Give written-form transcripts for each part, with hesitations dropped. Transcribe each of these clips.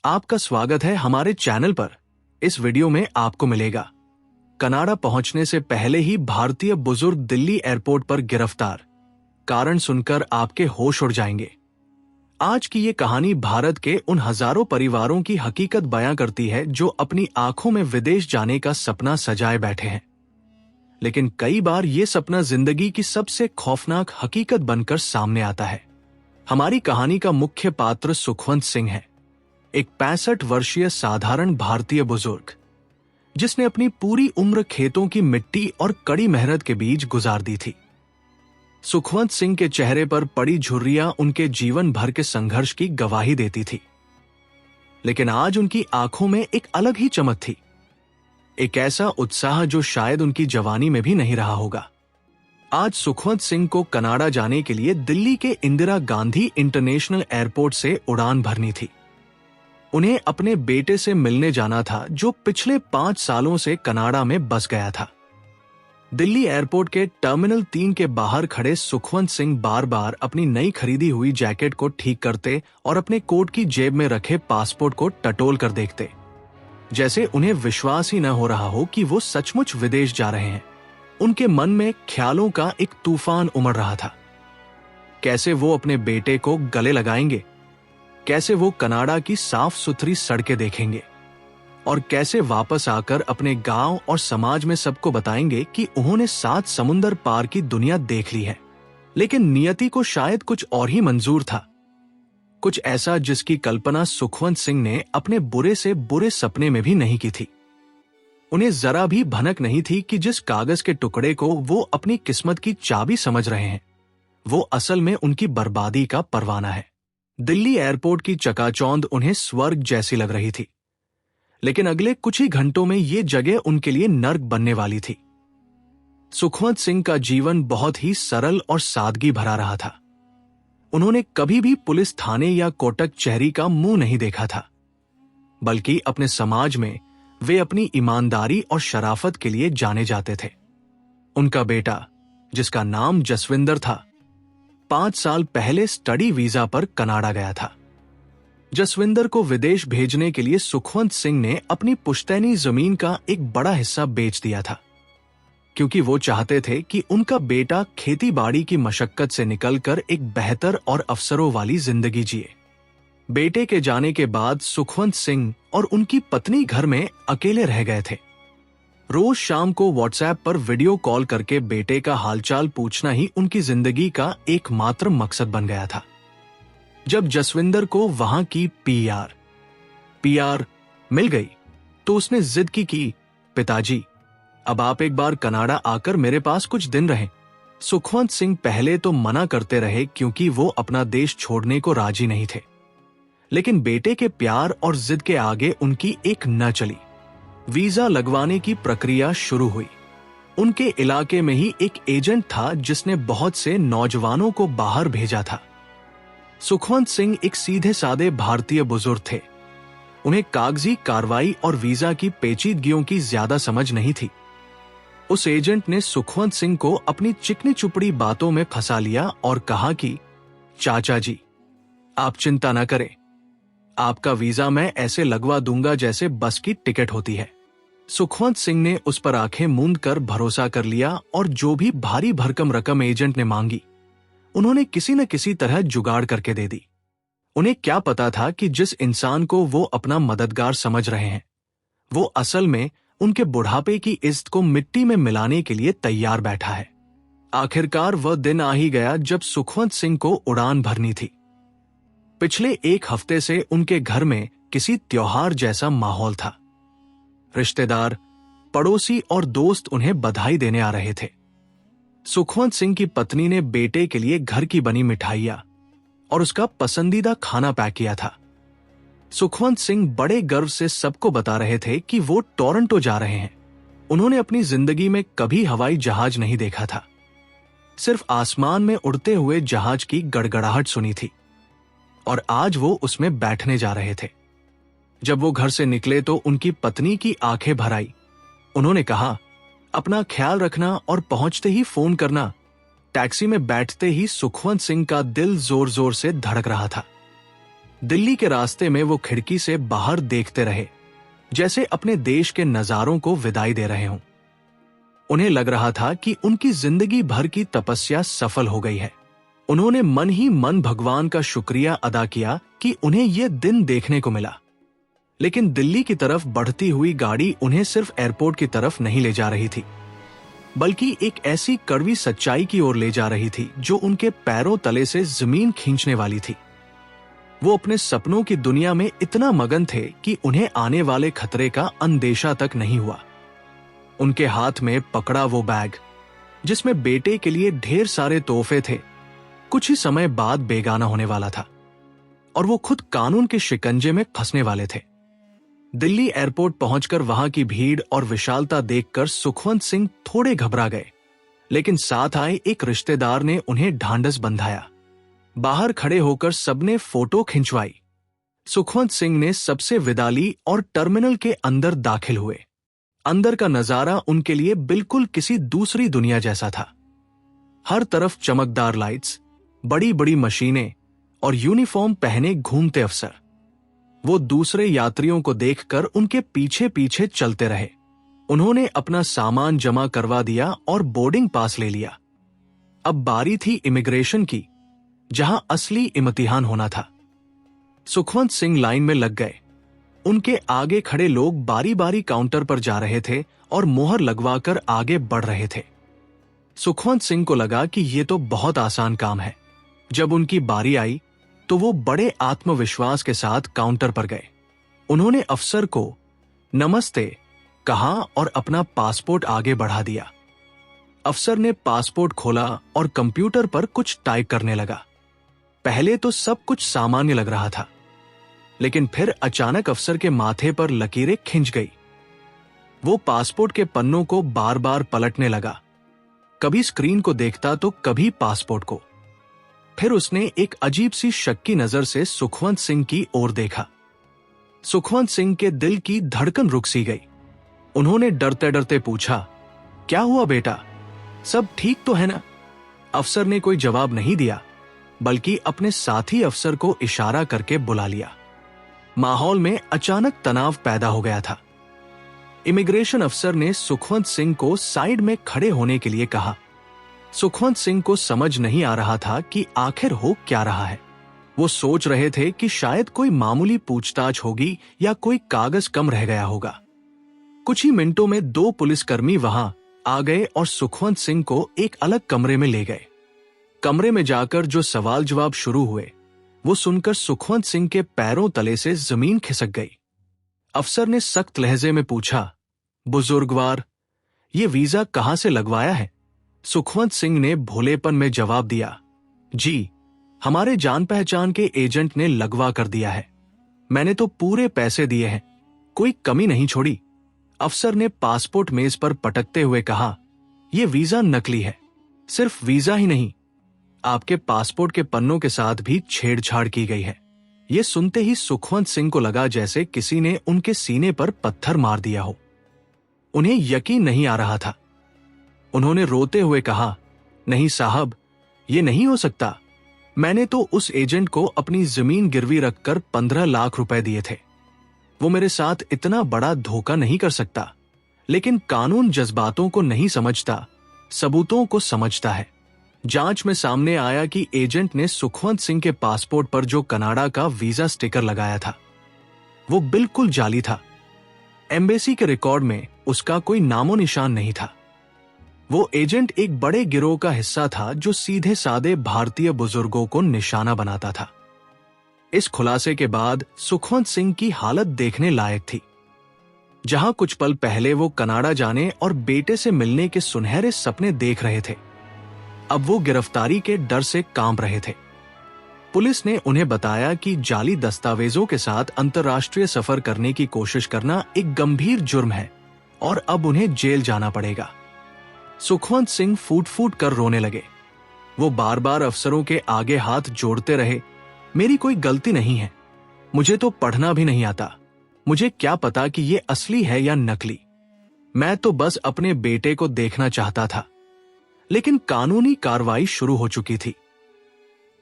आपका स्वागत है हमारे चैनल पर। इस वीडियो में आपको मिलेगा कनाडा पहुंचने से पहले ही भारतीय बुजुर्ग दिल्ली एयरपोर्ट पर गिरफ्तार। कारण सुनकर आपके होश उड़ जाएंगे। आज की ये कहानी भारत के उन हजारों परिवारों की हकीकत बयां करती है जो अपनी आंखों में विदेश जाने का सपना सजाए बैठे हैं, लेकिन कई बार ये सपना जिंदगी की सबसे खौफनाक हकीकत बनकर सामने आता है। हमारी कहानी का मुख्य पात्र सुखवंत सिंह है, एक 65 वर्षीय साधारण भारतीय बुजुर्ग जिसने अपनी पूरी उम्र खेतों की मिट्टी और कड़ी मेहनत के बीच गुजार दी थी। सुखवंत सिंह के चेहरे पर पड़ी झुर्रियां उनके जीवन भर के संघर्ष की गवाही देती थी, लेकिन आज उनकी आंखों में एक अलग ही चमक थी, एक ऐसा उत्साह जो शायद उनकी जवानी में भी नहीं रहा होगा। आज सुखवंत सिंह को कनाडा जाने के लिए दिल्ली के इंदिरा गांधी इंटरनेशनल एयरपोर्ट से उड़ान भरनी थी। उन्हें अपने बेटे से मिलने जाना था जो पिछले 5 सालों से कनाडा में बस गया था। दिल्ली एयरपोर्ट के टर्मिनल 3 के बाहर खड़े सुखवंत सिंह बार बार अपनी नई खरीदी हुई जैकेट को ठीक करते और अपने कोट की जेब में रखे पासपोर्ट को टटोल कर देखते, जैसे उन्हें विश्वास ही न हो रहा हो कि वो सचमुच विदेश जा रहे हैं। उनके मन में ख्यालों का एक तूफान उमड़ रहा था। कैसे वो अपने बेटे को गले लगाएंगे, कैसे वो कनाडा की साफ सुथरी सड़कें देखेंगे और कैसे वापस आकर अपने गांव और समाज में सबको बताएंगे कि उन्होंने 7 समुंदर पार की दुनिया देख ली है। लेकिन नियति को शायद कुछ और ही मंजूर था, कुछ ऐसा जिसकी कल्पना सुखवंत सिंह ने अपने बुरे से बुरे सपने में भी नहीं की थी। उन्हें जरा भी भनक नहीं थी कि जिस कागज के टुकड़े को वो अपनी किस्मत की चाबी समझ रहे हैं, वो असल में उनकी बर्बादी का परवाना है। दिल्ली एयरपोर्ट की चकाचौंध उन्हें स्वर्ग जैसी लग रही थी, लेकिन अगले कुछ ही घंटों में ये जगह उनके लिए नर्क बनने वाली थी। सुखवंत सिंह का जीवन बहुत ही सरल और सादगी भरा रहा था। उन्होंने कभी भी पुलिस थाने या कोटक कचहरी का मुंह नहीं देखा था, बल्कि अपने समाज में वे अपनी ईमानदारी और शराफत के लिए जाने जाते थे। उनका बेटा, जिसका नाम जसविंदर था, 5 साल पहले स्टडी वीजा पर कनाडा गया था। जसविंदर को विदेश भेजने के लिए सुखवंत सिंह ने अपनी पुश्तैनी जमीन का एक बड़ा हिस्सा बेच दिया था, क्योंकि वो चाहते थे कि उनका बेटा खेती बाड़ी की मशक्कत से निकलकर एक बेहतर और अवसरों वाली जिंदगी जिए। बेटे के जाने के बाद सुखवंत सिंह और उनकी पत्नी घर में अकेले रह गए थे। रोज शाम को व्हाट्सएप पर वीडियो कॉल करके बेटे का हालचाल पूछना ही उनकी जिंदगी का एकमात्र मकसद बन गया था। जब जसविंदर को वहां की पीआर मिल गई तो उसने जिद की, पिताजी, अब आप एक बार कनाडा आकर मेरे पास कुछ दिन रहें। सुखवंत सिंह पहले तो मना करते रहे, क्योंकि वो अपना देश छोड़ने को राजी नहीं थे, लेकिन बेटे के प्यार और जिद के आगे उनकी एक न चली। वीजा लगवाने की प्रक्रिया शुरू हुई। उनके इलाके में ही एक एजेंट था जिसने बहुत से नौजवानों को बाहर भेजा था। सुखवंत सिंह एक सीधे सादे भारतीय बुजुर्ग थे। उन्हें कागजी कार्रवाई और वीजा की पेचीदगियों की ज्यादा समझ नहीं थी। उस एजेंट ने सुखवंत सिंह को अपनी चिकनी चुपड़ी बातों में फंसा लिया और कहा कि चाचा जी, आप चिंता न करें, आपका वीजा मैं ऐसे लगवा दूंगा जैसे बस की टिकट होती है। सुखवंत सिंह ने उस पर आंखें मूंद कर भरोसा कर लिया और जो भी भारी भरकम रकम एजेंट ने मांगी, उन्होंने किसी न किसी तरह जुगाड़ करके दे दी। उन्हें क्या पता था कि जिस इंसान को वो अपना मददगार समझ रहे हैं, वो असल में उनके बुढ़ापे की इज्जत को मिट्टी में मिलाने के लिए तैयार बैठा है। आखिरकार वह दिन आ ही गया जब सुखवंत सिंह को उड़ान भरनी थी। पिछले 1 हफ्ते से उनके घर में किसी त्योहार जैसा माहौल था। रिश्तेदार, पड़ोसी और दोस्त उन्हें बधाई देने आ रहे थे। सुखवंत सिंह की पत्नी ने बेटे के लिए घर की बनी मिठाइयां और उसका पसंदीदा खाना पैक किया था। सुखवंत सिंह बड़े गर्व से सबको बता रहे थे कि वो टोरंटो जा रहे हैं। उन्होंने अपनी जिंदगी में कभी हवाई जहाज नहीं देखा था, सिर्फ आसमान में उड़ते हुए जहाज की गड़गड़ाहट सुनी थी, और आज वो उसमें बैठने जा रहे थे। जब वो घर से निकले तो उनकी पत्नी की आंखें भर आई। उन्होंने कहा, अपना ख्याल रखना और पहुंचते ही फोन करना। टैक्सी में बैठते ही सुखवंत सिंह का दिल जोर जोर से धड़क रहा था। दिल्ली के रास्ते में वो खिड़की से बाहर देखते रहे, जैसे अपने देश के नजारों को विदाई दे रहे हों। उन्हें लग रहा था कि उनकी जिंदगी भर की तपस्या सफल हो गई है। उन्होंने मन ही मन भगवान का शुक्रिया अदा किया कि उन्हें यह दिन देखने को मिला। लेकिन दिल्ली की तरफ बढ़ती हुई गाड़ी उन्हें सिर्फ एयरपोर्ट की तरफ नहीं ले जा रही थी, बल्कि एक ऐसी कड़वी सच्चाई की ओर ले जा रही थी जो उनके पैरों तले से जमीन खींचने वाली थी। वो अपने सपनों की दुनिया में इतना मगन थे कि उन्हें आने वाले खतरे का अंदेशा तक नहीं हुआ। उनके हाथ में पकड़ा वो बैग, जिसमें बेटे के लिए ढेर सारे तोहफे थे, कुछ ही समय बाद बेगाना होने वाला था और वो खुद कानून के शिकंजे में फंसने वाले थे। दिल्ली एयरपोर्ट पहुंचकर वहां की भीड़ और विशालता देखकर सुखवंत सिंह थोड़े घबरा गए, लेकिन साथ आए एक रिश्तेदार ने उन्हें ढांढस बंधाया। बाहर खड़े होकर सबने फोटो खिंचवाई। सुखवंत सिंह ने सबसे विदा ली और टर्मिनल के अंदर दाखिल हुए। अंदर का नजारा उनके लिए बिल्कुल किसी दूसरी दुनिया जैसा था। हर तरफ चमकदार लाइट्स, बड़ी बड़ी मशीनें और यूनिफॉर्म पहने घूमते अफसर। वो दूसरे यात्रियों को देखकर उनके पीछे पीछे चलते रहे। उन्होंने अपना सामान जमा करवा दिया और बोर्डिंग पास ले लिया। अब बारी थी इमिग्रेशन की, जहां असली इम्तिहान होना था। सुखवंत सिंह लाइन में लग गए। उनके आगे खड़े लोग बारी बारी काउंटर पर जा रहे थे और मोहर लगवाकर आगे बढ़ रहे थे। सुखवंत सिंह को लगा कि ये तो बहुत आसान काम है। जब उनकी बारी आई तो वो बड़े आत्मविश्वास के साथ काउंटर पर गए। उन्होंने अफसर को नमस्ते कहा और अपना पासपोर्ट आगे बढ़ा दिया। अफसर ने पासपोर्ट खोला और कंप्यूटर पर कुछ टाइप करने लगा। पहले तो सब कुछ सामान्य लग रहा था, लेकिन फिर अचानक अफसर के माथे पर लकीरें खिंच गई। वो पासपोर्ट के पन्नों को बार बार पलटने लगा, कभी स्क्रीन को देखता तो कभी पासपोर्ट को। फिर उसने एक अजीब सी शक की नजर से सुखवंत सिंह की ओर देखा। सुखवंत सिंह के दिल की धड़कन रुक सी गई। उन्होंने डरते डरते पूछा, क्या हुआ बेटा, सब ठीक तो है ना? अफसर ने कोई जवाब नहीं दिया, बल्कि अपने साथी अफसर को इशारा करके बुला लिया। माहौल में अचानक तनाव पैदा हो गया था। इमिग्रेशन अफसर ने सुखवंत सिंह को साइड में खड़े होने के लिए कहा। सुखवंत सिंह को समझ नहीं आ रहा था कि आखिर हो क्या रहा है। वो सोच रहे थे कि शायद कोई मामूली पूछताछ होगी या कोई कागज कम रह गया होगा। कुछ ही मिनटों में 2 पुलिसकर्मी वहां आ गए और सुखवंत सिंह को एक अलग कमरे में ले गए। कमरे में जाकर जो सवाल जवाब शुरू हुए, वो सुनकर सुखवंत सिंह के पैरों तले से जमीन खिसक गई। अफसर ने सख्त लहजे में पूछा, बुजुर्गवार, ये वीजा कहां से लगवाया है? सुखवंत सिंह ने भोलेपन में जवाब दिया, जी, हमारे जान पहचान के एजेंट ने लगवा कर दिया है। मैंने तो पूरे पैसे दिए हैं, कोई कमी नहीं छोड़ी। अफसर ने पासपोर्ट मेज पर पटकते हुए कहा, यह वीजा नकली है। सिर्फ वीजा ही नहीं, आपके पासपोर्ट के पन्नों के साथ भी छेड़छाड़ की गई है। यह सुनते ही सुखवंत सिंह को लगा जैसे किसी ने उनके सीने पर पत्थर मार दिया हो। उन्हें यकीन नहीं आ रहा था। उन्होंने रोते हुए कहा, नहीं साहब, ये नहीं हो सकता। मैंने तो उस एजेंट को अपनी जमीन गिरवी रखकर 15 लाख रुपए दिए थे। वो मेरे साथ इतना बड़ा धोखा नहीं कर सकता। लेकिन कानून जज्बातों को नहीं समझता, सबूतों को समझता है। जांच में सामने आया कि एजेंट ने सुखवंत सिंह के पासपोर्ट पर जो कनाडा का वीजा स्टिकर लगाया था, वो बिल्कुल जाली था। एम्बेसी के रिकॉर्ड में उसका कोई नामो निशान नहीं था। वो एजेंट एक बड़े गिरोह का हिस्सा था जो सीधे सादे भारतीय बुजुर्गों को निशाना बनाता था। इस खुलासे के बाद सुखवंत सिंह की हालत देखने लायक थी। जहां कुछ पल पहले वो कनाडा जाने और बेटे से मिलने के सुनहरे सपने देख रहे थे, अब वो गिरफ्तारी के डर से कांप रहे थे। पुलिस ने उन्हें बताया कि जाली दस्तावेजों के साथ अंतर्राष्ट्रीय सफर करने की कोशिश करना एक गंभीर जुर्म है और अब उन्हें जेल जाना पड़ेगा। सुखवंत सिंह फूट फूट कर रोने लगे। वो बार बार अफसरों के आगे हाथ जोड़ते रहे, मेरी कोई गलती नहीं है, मुझे तो पढ़ना भी नहीं आता, मुझे क्या पता कि ये असली है या नकली। मैं तो बस अपने बेटे को देखना चाहता था। लेकिन कानूनी कार्रवाई शुरू हो चुकी थी।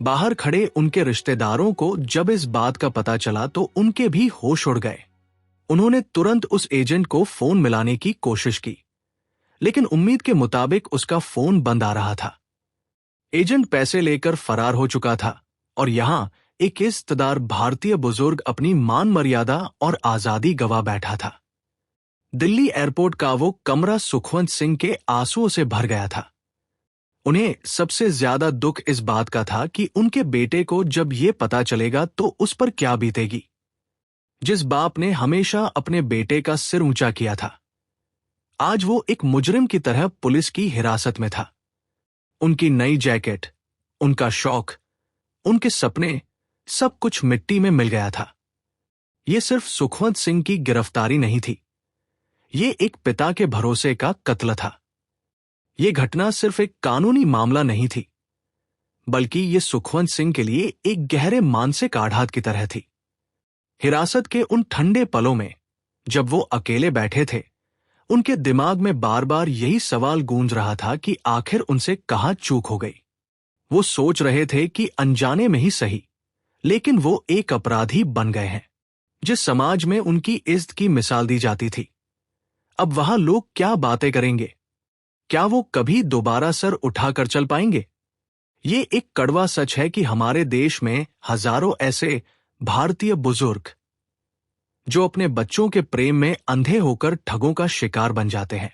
बाहर खड़े उनके रिश्तेदारों को जब इस बात का पता चला तो उनके भी होश उड़ गए। उन्होंने तुरंत उस एजेंट को फोन मिलाने की कोशिश की, लेकिन उम्मीद के मुताबिक उसका फोन बंद आ रहा था। एजेंट पैसे लेकर फरार हो चुका था और यहां एक इज्जतदार भारतीय बुजुर्ग अपनी मान मर्यादा और आजादी गवा बैठा था। दिल्ली एयरपोर्ट का वो कमरा सुखवंत सिंह के आंसुओं से भर गया था। उन्हें सबसे ज्यादा दुख इस बात का था कि उनके बेटे को जब ये पता चलेगा तो उस पर क्या बीतेगी। जिस बाप ने हमेशा अपने बेटे का सिर ऊंचा किया था, आज वो एक मुजरिम की तरह पुलिस की हिरासत में था। उनकी नई जैकेट, उनका शौक, उनके सपने, सब कुछ मिट्टी में मिल गया था। ये सिर्फ सुखवंत सिंह की गिरफ्तारी नहीं थी, ये एक पिता के भरोसे का कत्ल था। ये घटना सिर्फ एक कानूनी मामला नहीं थी, बल्कि ये सुखवंत सिंह के लिए एक गहरे मानसिक आघात की तरह थी। हिरासत के उन ठंडे पलों में जब वो अकेले बैठे थे, उनके दिमाग में बार बार यही सवाल गूंज रहा था कि आखिर उनसे कहां चूक हो गई। वो सोच रहे थे कि अनजाने में ही सही, लेकिन वो एक अपराधी बन गए हैं। जिस समाज में उनकी इज्जत की मिसाल दी जाती थी, अब वहां लोग क्या बातें करेंगे? क्या वो कभी दोबारा सर उठाकर चल पाएंगे? ये एक कड़वा सच है कि हमारे देश में हजारों ऐसे भारतीय बुजुर्ग जो अपने बच्चों के प्रेम में अंधे होकर ठगों का शिकार बन जाते हैं।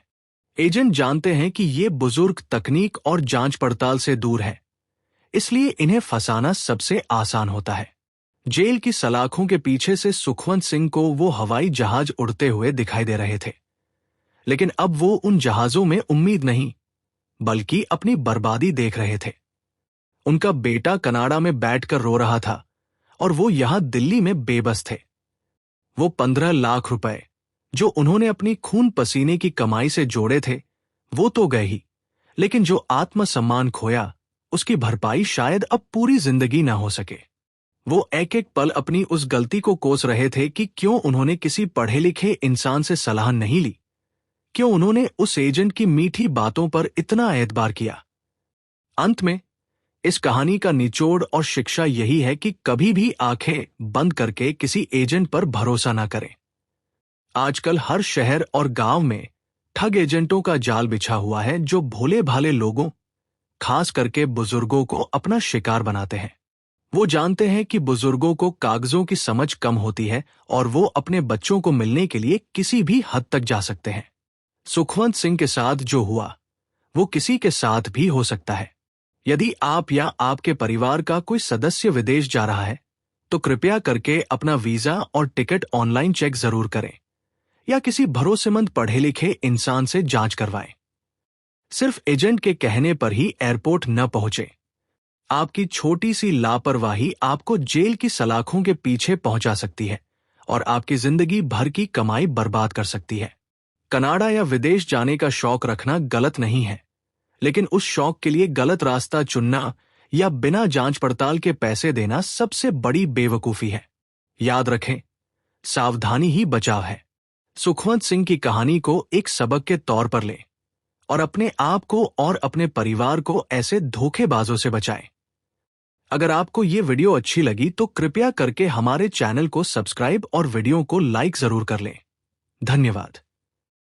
एजेंट जानते हैं कि ये बुजुर्ग तकनीक और जांच पड़ताल से दूर है, इसलिए इन्हें फंसाना सबसे आसान होता है। जेल की सलाखों के पीछे से सुखवंत सिंह को वो हवाई जहाज उड़ते हुए दिखाई दे रहे थे, लेकिन अब वो उन जहाजों में उम्मीद नहीं, बल्कि अपनी बर्बादी देख रहे थे। उनका बेटा कनाडा में बैठकर रो रहा था और वो यहां दिल्ली में बेबस थे। वो 15 लाख रुपए जो उन्होंने अपनी खून पसीने की कमाई से जोड़े थे, वो तो गए ही, लेकिन जो आत्मसम्मान खोया उसकी भरपाई शायद अब पूरी जिंदगी ना हो सके। वो एक एक पल अपनी उस गलती को कोस रहे थे कि क्यों उन्होंने किसी पढ़े लिखे इंसान से सलाह नहीं ली, क्यों उन्होंने उस एजेंट की मीठी बातों पर इतना एतबार किया। अंत में इस कहानी का निचोड़ और शिक्षा यही है कि कभी भी आंखें बंद करके किसी एजेंट पर भरोसा ना करें। आजकल हर शहर और गांव में ठग एजेंटों का जाल बिछा हुआ है जो भोले भाले लोगों, खास करके बुजुर्गों को अपना शिकार बनाते हैं। वो जानते हैं कि बुजुर्गों को कागजों की समझ कम होती है और वो अपने बच्चों को मिलने के लिए किसी भी हद तक जा सकते हैं। सुखवंत सिंह के साथ जो हुआ वो किसी के साथ भी हो सकता है। यदि आप या आपके परिवार का कोई सदस्य विदेश जा रहा है तो कृपया करके अपना वीजा और टिकट ऑनलाइन चेक जरूर करें या किसी भरोसेमंद पढ़े लिखे इंसान से जांच करवाएं। सिर्फ एजेंट के कहने पर ही एयरपोर्ट न पहुंचे। आपकी छोटी सी लापरवाही आपको जेल की सलाखों के पीछे पहुंचा सकती है और आपकी जिंदगी भर की कमाई बर्बाद कर सकती है। कनाडा या विदेश जाने का शौक रखना गलत नहीं है, लेकिन उस शौक के लिए गलत रास्ता चुनना या बिना जांच पड़ताल के पैसे देना सबसे बड़ी बेवकूफी है। याद रखें, सावधानी ही बचाव है। सुखवंत सिंह की कहानी को एक सबक के तौर पर लें और अपने आप को और अपने परिवार को ऐसे धोखेबाजों से बचाएं। अगर आपको ये वीडियो अच्छी लगी तो कृपया करके हमारे चैनल को सब्सक्राइब और वीडियो को लाइक जरूर कर लें। धन्यवाद।